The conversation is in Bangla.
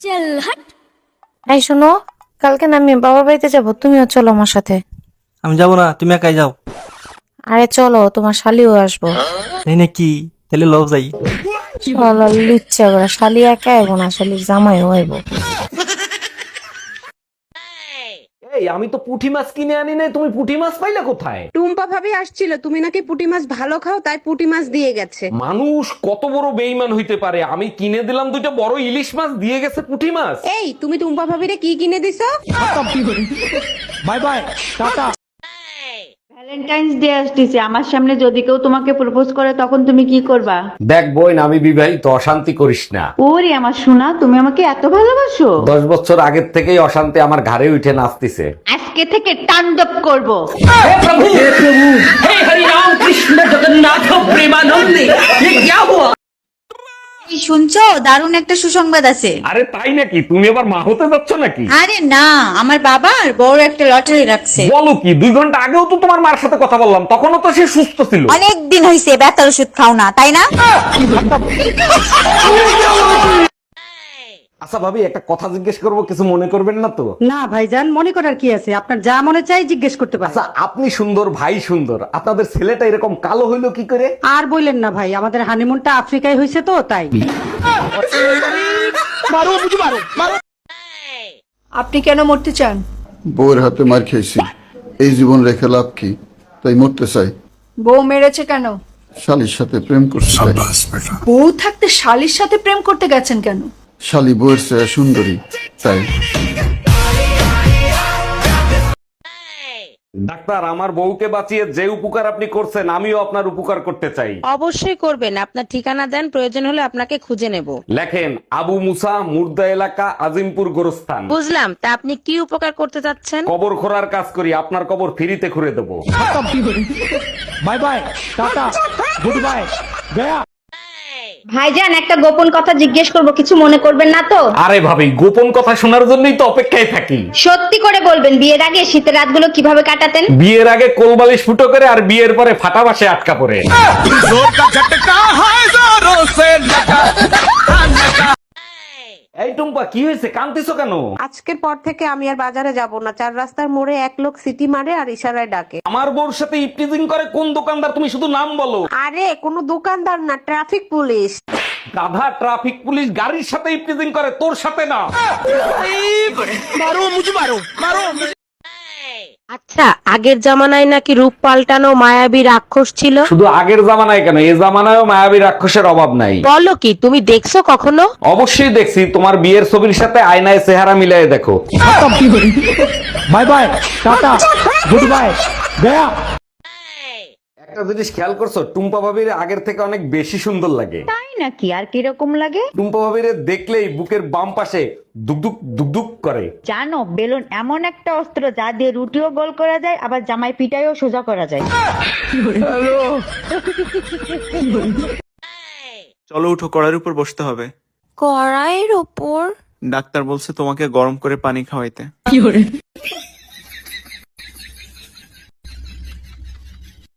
चल हट। এই শোনো, কালকে না আমি বাবার বাড়িতে যাব, তুমিও চলো আমার সাথে। আমি যাবো না, তুমি একাই যাও। আরে চলো, তোমার শালিও আসবো। এই নাকি? তাহলে লও যাই। চলো, লিচ্ছা করে শালি একা আইব না, শালির জামাইও আইব। এই আমি তো পুঁটি মাছ কিনে আনি নাই, তুমি পুঁটি মাছ পাইলে কোথায়? টুম্পা ভাবি আসছিল, তুমি নাকি পুঁটি মাছ ভালো খাও, তাই পুঁটি মাছ দিয়ে গেছে। মানুষ কত বড় বেইমান হইতে পারে! আমি কিনে দিলাম দুইটা বড় ইলিশ মাছ, দিয়ে গেছে পুঁটি মাছ। এই তুমি টুম্পা ভাবিরে কি কিনে দিছো? Bye bye, tata. Valentine's day আসতেছে, আমার সামনে যদি কেউ তোমাকে প্রপোজ করে তখন তুমি কি করবা? দেখ বোন, আমি বিবাহিত, অশান্তি করিস না। ওরে আমার সোনা, তুমি আমাকে এত ভালোবাসো? 10 বছর আগের থেকেই অশান্তি আমার ঘাড়ে উঠে নাচতিছে। আজকে থেকে তাণ্ডব করব। শুনছো, দারুণ একটা সুসংবাদ আছে। আরে তাই নাকি? তুমি আবার মা হতে যাচ্ছ নাকি? আরে না, আমার বাবার বড় একটা লটারি রাখছে। বলো কি? 2 ঘন্টা আগেও তো তোমার মার সাথে কথা বললাম, তখনও তো সে সুস্থ ছিল। অনেক দিন হয়েছে ব্যথার ওষুধ খাও না, তাই না? আচ্ছা ভাবি, একটা কথা জিজ্ঞেস করবো, কিছু মনে করবেন না তো? না ভাইজান, মনে করার কি আছে, আপনার যা মনে চাই জিজ্ঞেস করতে পারেন। আচ্ছা, আপনি সুন্দর, ভাই সুন্দর, আপনাদের ছেলেটা এরকম কালো হইলো কি করে? আর বললেন না ভাই, আমাদের হানিমুনটা আফ্রিকায় হয়েছে তো তাই। আপনি কেন মরতে চান? বউয়ের হাতে মার খেয়েছি, এই জীবন রেখে লাভ কি, তাই মরতে চাই। বউ মেরেছে কেন? শালির সাথে প্রেম করতে চাই। বউ থাকতে শালির সাথে প্রেম করতে গেছেন কেন? শালি বউয়ের চেয়ে সুন্দরী, তাই। ডাক্তার, আমার বউকে বাঁচিয়ে যে উপকার আপনি করছেন, আমিও আপনার উপকার করতে চাই। অবশ্যই করবেন, আপনার ঠিকানা দেন, প্রয়োজন হলে আপনাকে খুঁজে নেব। লেখেন, আবু মুসা, মুর্দা এলাকা, আজিমপুর গোরস্থান। বুঝলাম, তা আপনি কি উপকার করতে চাচ্ছেন? কবর খোঁড়ার কাজ করি, আপনার কবর ফ্রিতে খুঁড়ে দেবো। Bye bye, tata, good bye, Gaya. ভাইজান, একটা গোপন কথা জিজ্ঞেস করব, কিছু মনে করবেন না তো? আরে ভাবি, গোপন কথা শোনার জন্যই তো অপেক্ষায় থাকি। সত্যি করে বলবেন, বিয়ের আগে শীতের রাতগুলো কিভাবে কাটাতেন? বিয়ের আগে কোলবালিশ ফুটো করে, আর বিয়ের পরে ফাটা বাসে আটকা পড়ে। এই টুম্পা, কি হয়েছে? কাঁদতেছো কেন? আজকের পর থেকে আমি আর বাজারে যাব না। 4 রাস্তার মোড়ে এক লোক সিটি মারে আর ইশারায় ডাকে। আমার বউর সাথে ইপটিজিং করে কোন দোকানদার? তুমি শুধু নাম বলো। আরে কোনো দোকানদার না, ট্রাফিক পুলিশ। গাধা, ট্রাফিক পুলিশ গাড়ির সাথে ইপটিজিং করে, তোর সাথে না। আচ্ছা, আগের জামানায় নাকি রূপ পাল্টানো মায়াবী রাক্ষস ছিল? শুধু আগের জামানায় কেন, এই জামানায়ও মায়াবী রাক্ষসের অভাব নাই। বলো কি, তুমি দেখছো কখনো? অবশ্যই দেখছি, তোমার বিয়ের ছবির সাথে আয়নায় চেহারা মিলাই দেখো। Bye bye, tata, good bye, Gaya. একটা জিনিস খেয়াল করছো, টুম্পা ভাবির আগের থেকে অনেক বেশি সুন্দর লাগে। তাই নাকি? আর কিরকম লাগে? টুম্পা ভাবির দেখলেই বুকের বাম পাশে দুকদুক দুকদুক করে। জানো, বেলুন এমন একটা অস্ত্র যা দিয়ে রুটিও গোল করা যায়, আবার জামাই পিটাইও সোজা করা যায়। চলো উঠো, কড়াইয়ের উপর বসতে হবে। কড়াইয়ের ওপর? ডাক্তার বলছে তোমাকে গরম করে পানি খাওয়াইতে।